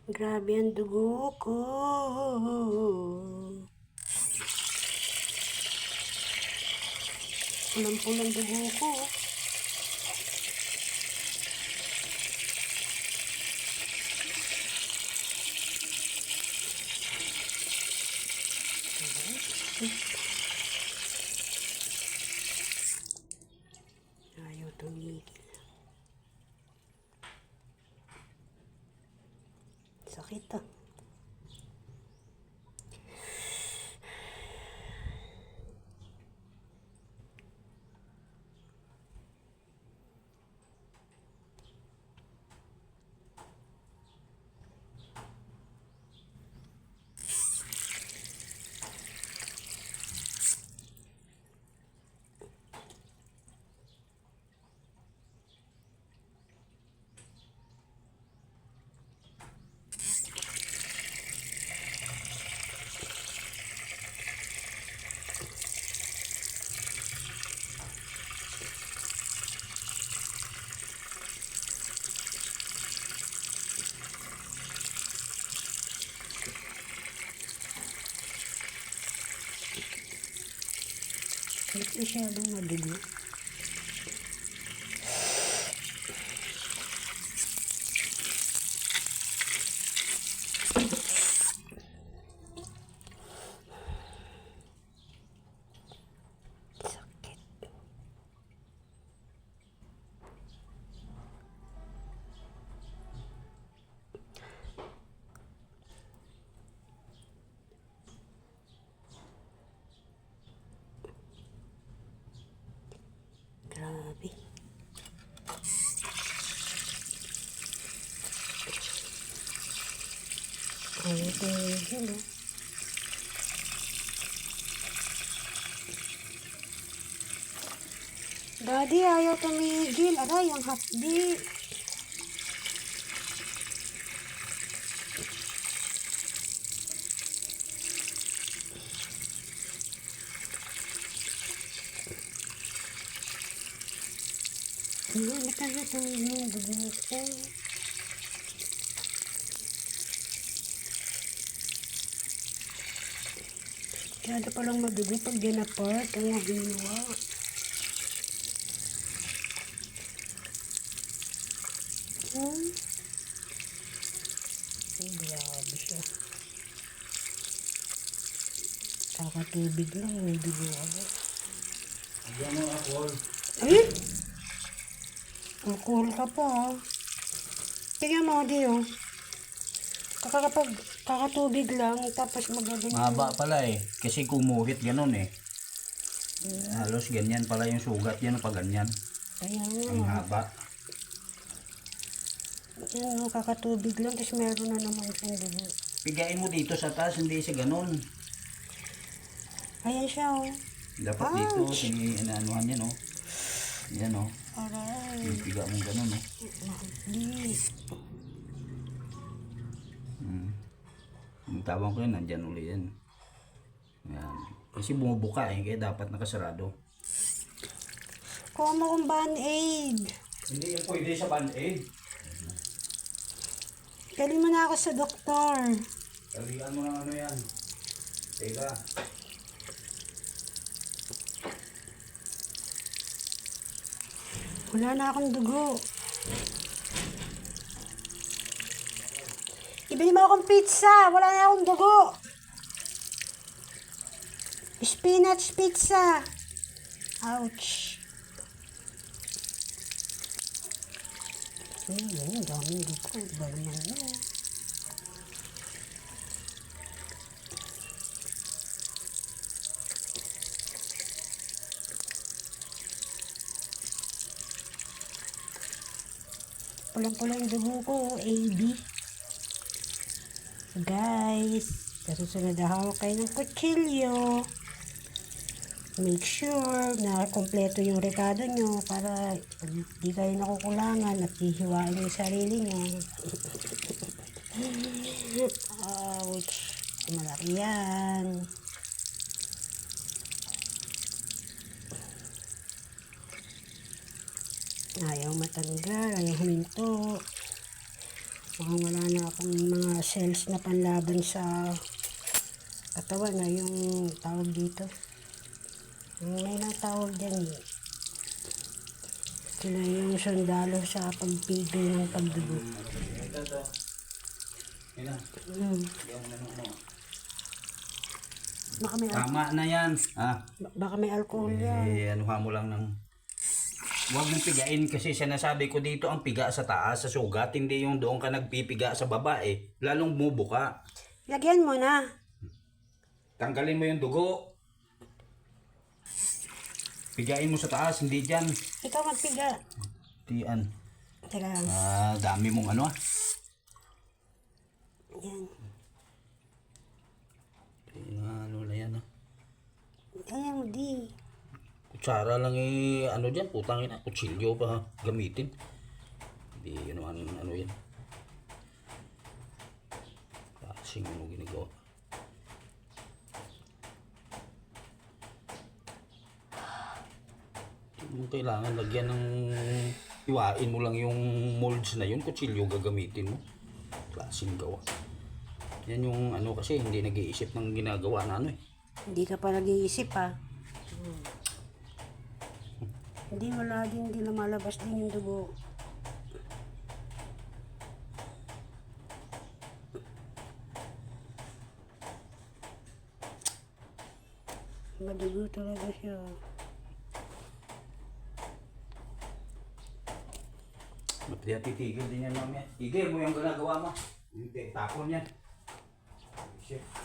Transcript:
Grabe ang dugo ko. Pulang-pulang dugo ko. Ayaw tumigil. Sakit ah. Ba't masyadong madugo? Sakit. Grabe. Ayaw tumigil oh. Daddy, ayaw tumigil. Aray, ang hapdi. Matagal yung dugo ko. Masyado palang madugo pag dinapart. Ang nahiwa. Ay, grabe siya. Kakatubig lang, may dugo ako. Diyan mo alcohol. Eh? Alcohol ka pa ha. Tingnan mo, di oh. Kakatubig lang, tapos magaganyan. Mahaba pala eh. Kasi kumuhit ganun eh. Halos ganyan pala yung sugat yan pag ganyan. Ayan Ang nga. haba. Yan oh, kakatubig lang, tapos meron na naman siyang dugo. Pigain mo dito sa taas, hindi siya ganun. Ayan siya oh. Dapat dito, sinaanuhan yan oh. Yan oh. Aray. Yung piga mo ganun oh. Di. Yung tabang ko yun, nandyan uli yan. Yan. Kasi bumubuka eh, kaya dapat nakasarado. Kuha mo kong Band-Aid. Hindi yan pwede sa Band-Aid. Galing mo na ako sa doktor. Talian mo ng ano yan. Teka. Wala na akong dugo. Ibili mo akong pizza. Wala na akong dugo. Spinach pizza. Ouch. Ang daming dugo. Iba naman yun. Pulang-pulang dugo ko, AB. Guys, sa susunod na hawak kayo ng kutsilyo. Make sure na kompleto yung rekado nyo para hindi kayo nakukulangan at hihiwain yung sarili nyo. Ouch. Malaki yan. Ayaw matanggal, ayaw huminto. Mukhang wala na akong mga cells na panlaban sa katawan na yung tawag dito. May natawag dyan eh. Sila yung sundalo sa pagpigil ng pagdugo. Ito. Yan na. Baka may, Tama na yan. baka may alcohol yan. Anuha mo lang ng... Huwag mong pigain kasi sinasabi ko dito ang piga sa taas, sa sugat. Hindi yung doon ka nagpipiga sa baba eh. Lalong bumubuka. Lagyan mo na. Tanggalin mo yung dugo. Pigain mo sa taas, hindi dyan. Ikaw magpiga. Tian. Teka lang. Dami mong ano ah. Yan. Ano na yan ah. Ayan mo di. Kutsara lang eh, ano dyan, putang ina, kutsilyo pa ha, gamitin. Hindi, ano yan. Kasing ano ginagawa. Hindi mo kailangan lagyan ng, iwain mo lang yung molds na yun, kutsilyo gagamitin mo. Klaseng gawa. Yan yung ano kasi, hindi nag-iisip ng ginagawa na ano eh. Hindi ka pa nag-iisip ha. Hindi, wala din, hindi lumalabas din yung dugo. Madugo talaga siya. Hindi titigil din yan mamaya. Tigil mo yung ginagawa mo. Yung tapon yan. Shit.